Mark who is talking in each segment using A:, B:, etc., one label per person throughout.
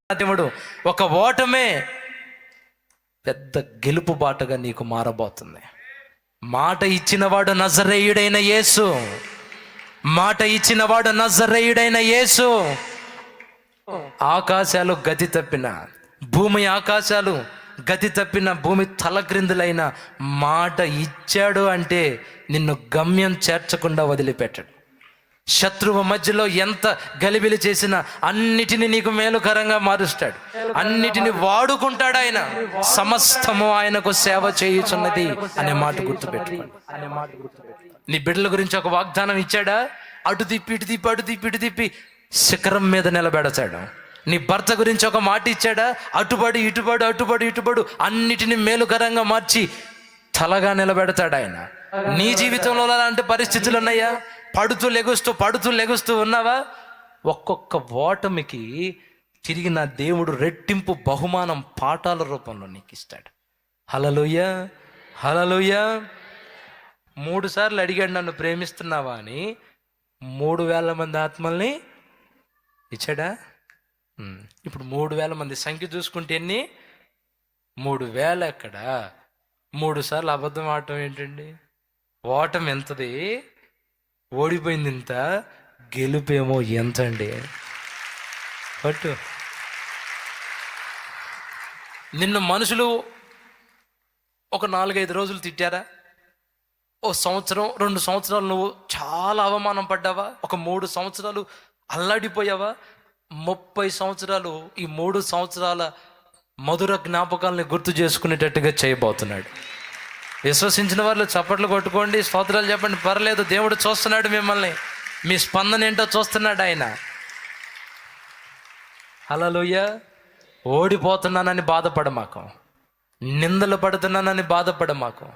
A: దేవుడు ఒక ఓటమే పెద్ద గెలుపు బాటగా నీకు మారబోతుంది. మాట ఇచ్చినవాడు నజరేయుడైన యేసు, మాట ఇచ్చినవాడు నజరేయుడైన యేసు. ఆకాశాలు గతి తప్పిన, భూమి ఆకాశాలు గతి తప్పిన, భూమి తలక్రిందులైన మాట ఇచ్చాడు అంటే నిన్ను గమ్యం చేర్చకుండా వదిలిపెట్టాడు. శత్రువు మధ్యలో ఎంత గలిబిలి చేసినా అన్నిటినీ నీకు మేలుకరంగా మారుస్తాడు. అన్నిటిని వాడుకుంటాడు ఆయన. సమస్తము ఆయనకు సేవ చేయుచున్నది అనే మాట గుర్తుపెట్టుకోండి. నీ బిడ్డల గురించి ఒక వాగ్దానం ఇచ్చాడా? అటు తిప్పి ఇటు తిప్పి, అటు తిప్పి ఇటు తిప్పి శిఖరం మీద నిలబెడతాడు. నీ భర్త గురించి ఒక మాట ఇచ్చాడా? అటుబడి ఇటుబడు, అటుబడి ఇటుబడు, అన్నిటిని మేలుకరంగా మార్చి తలగా నిలబెడతాడు ఆయన. నీ జీవితంలో అలాంటి పరిస్థితులు ఉన్నాయా? పడుతూ లెగుస్తూ ఉన్నావా? ఒక్కొక్క ఓటమికి తిరిగి నా దేవుడు రెట్టింపు బహుమానం పాఠాల రూపంలో నీకు ఇస్తాడు. హల్లెలూయా, హల్లెలూయా. 3 సార్లు అడిగాడు నన్ను ప్రేమిస్తున్నావా అని. 3,000 మంది ఆత్మల్ని ఇచ్చాడా? ఇప్పుడు 3,000 మంది సంఖ్య చూసుకుంటే ఎన్ని? 3,000 ఎక్కడ? 3 సార్లు అబద్ధం ఆడటం ఏంటండి? ఓటం ఎంతది? ఓడిపోయింది ఇంత, గెలుపేమో ఎంత అండి? పట్టు. నిన్ను మనుషులు ఒక 4-5 రోజులు తిట్టారా? ఓ సంవత్సరం 2 సంవత్సరాలు నువ్వు చాలా అవమానం పడ్డావా? ఒక 3 సంవత్సరాలు అల్లాడిపోయావా? 30 సంవత్సరాలు ఈ 3 సంవత్సరాల మధుర జ్ఞాపకాలని గుర్తు చేసుకునేటట్టుగా చేయబోతున్నాడు. విశ్వసించిన వాళ్ళు చప్పట్లు కొట్టుకోండి, స్తోత్రాలు చెప్పండి. పర్లేదు, దేవుడు చూస్తున్నాడు మిమ్మల్ని. మీ స్పందన ఏంటో చూస్తున్నాడు ఆయన. హల్లెలూయా. ఓడిపోతున్నానని బాధపడమాకు, నిందలు పడుతున్నానని బాధపడమాకు,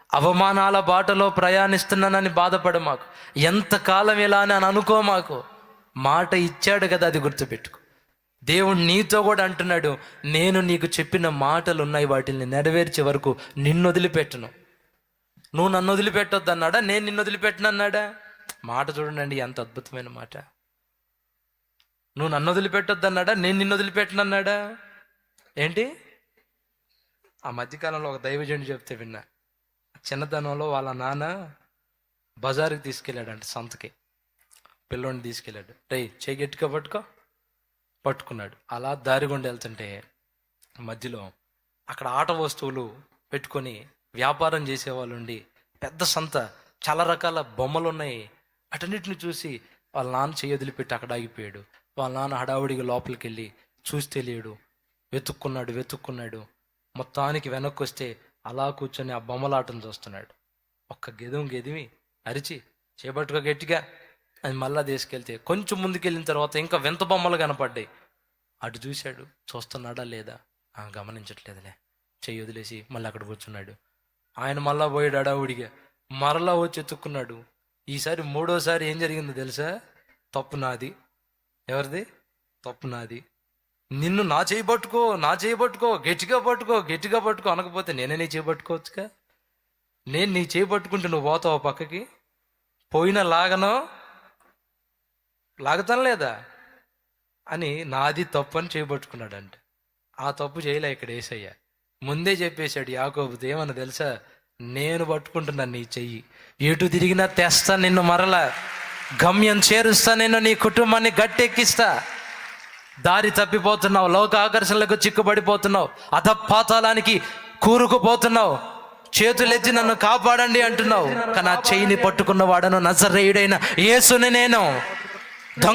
A: అవమానాల బాటలో ప్రయాణిస్తున్నానని బాధపడమాకు, ఎంతకాలం ఇలా అని అనుకోమాకు. మాట ఇచ్చాడు కదా, అది గుర్తుపెట్టుకో. దేవుడు నీతో కూడా అంటున్నాడు, నేను నీకు చెప్పిన మాటలు ఉన్నాయి, వాటిని నెరవేర్చే వరకు నిన్ను వదిలిపెట్టను. నువ్వు నన్ను వదిలిపెట్టొద్దు అన్నాడా? నేను నిన్ను వదిలిపెట్టను అన్నాడా? మాట చూడండి, ఎంత అద్భుతమైన మాట. నువ్వు నన్ను వదిలిపెట్టొద్దు అన్నాడా? నేను నిన్ను వదిలిపెట్టను అన్నాడా? ఏంటి? ఆ మధ్యకాలంలో ఒక దైవజనుడు చెప్తే విన్నా. చిన్నతనంలో వాళ్ళ నాన్న బజారుకి తీసుకెళ్ళాడంట, సంతకి. పిల్లోడిని తీసుకెళ్ళాడు. చేయి గట్టిగా పట్టుకున్నాడు. అలా దారి గుండా వెళ్తుంటే మధ్యలో అక్కడ ఆట వస్తువులు పెట్టుకొని వ్యాపారం చేసేవాళ్ళు ఉండి, పెద్ద సంత, చాలా రకాల బొమ్మలు ఉన్నాయి. అటన్నిటిని చూసి వాళ్ళ నాన్న చెయ్యి వదిలిపెట్టి అక్కడ ఆగిపోయాడు. వాళ్ళ నాన్న హడావుడిగా లోపలికి వెళ్ళి చూస్తే లేడు. వెతుక్కున్నాడు. మొత్తానికి వెనక్కి వస్తే అలా కూర్చొని ఆ బొమ్మలాటను చూస్తున్నాడు. ఒక్క గెదిమి అరిచి చేపట్టుకో గట్టిగా అది మళ్ళా తీసుకెళ్తే కొంచెం ముందుకెళ్ళిన తర్వాత ఇంకా వింత బొమ్మలు కనపడ్డాయి. అటు చూశాడు, చూస్తున్నాడా లేదా? గమనించట్లేదులే, చెయ్యి వదిలేసి మళ్ళీ అక్కడ కూర్చున్నాడు. ఆయన మళ్ళా పోయాడు అడావుడిగా, మరలా వచ్చి ఎత్తుక్కున్నాడు. ఈసారి 3వసారి ఏం జరిగిందో తెలుసా? తప్పు నాది. ఎవరిది? తప్పు నాది. నిన్ను నా చేయి పట్టుకో, గట్టిగా పట్టుకో అనకపోతే నేనే నీ చేయి పట్టుకోవచ్చుగా. నేను నీ చేయి పట్టుకుంటే నువ్వు పోతావు పక్కకి. పోయిన లాగుతాను లేదా అని నాది తప్పు అని చేయబట్టుకున్నాడంట. ఆ తప్పు చేయలే ఇక్కడ యేసయ్య. ముందే చెప్పేశాడు యాకోబుతో, ఏమన్నా తెలుసా? నేను పట్టుకుంటున్నాను నీ చెయ్యి, ఎటు తిరిగినా తెస్తా నిన్ను, మరలా గమ్యం చేరుస్తా, నేను నీ కుటుంబాన్ని గట్టెక్కిస్తా. దారి తప్పిపోతున్నావు, లోక ఆకర్షణలకు చిక్కుబడిపోతున్నావు, అధపాతాళానికి కూరుకుపోతున్నావు, చేతులెత్తి నన్ను కాపాడండి అంటున్నావు. కానీ ఆ చెయ్యిని పట్టుకున్న వాడను నజరేయుడైన యేసుని నేను.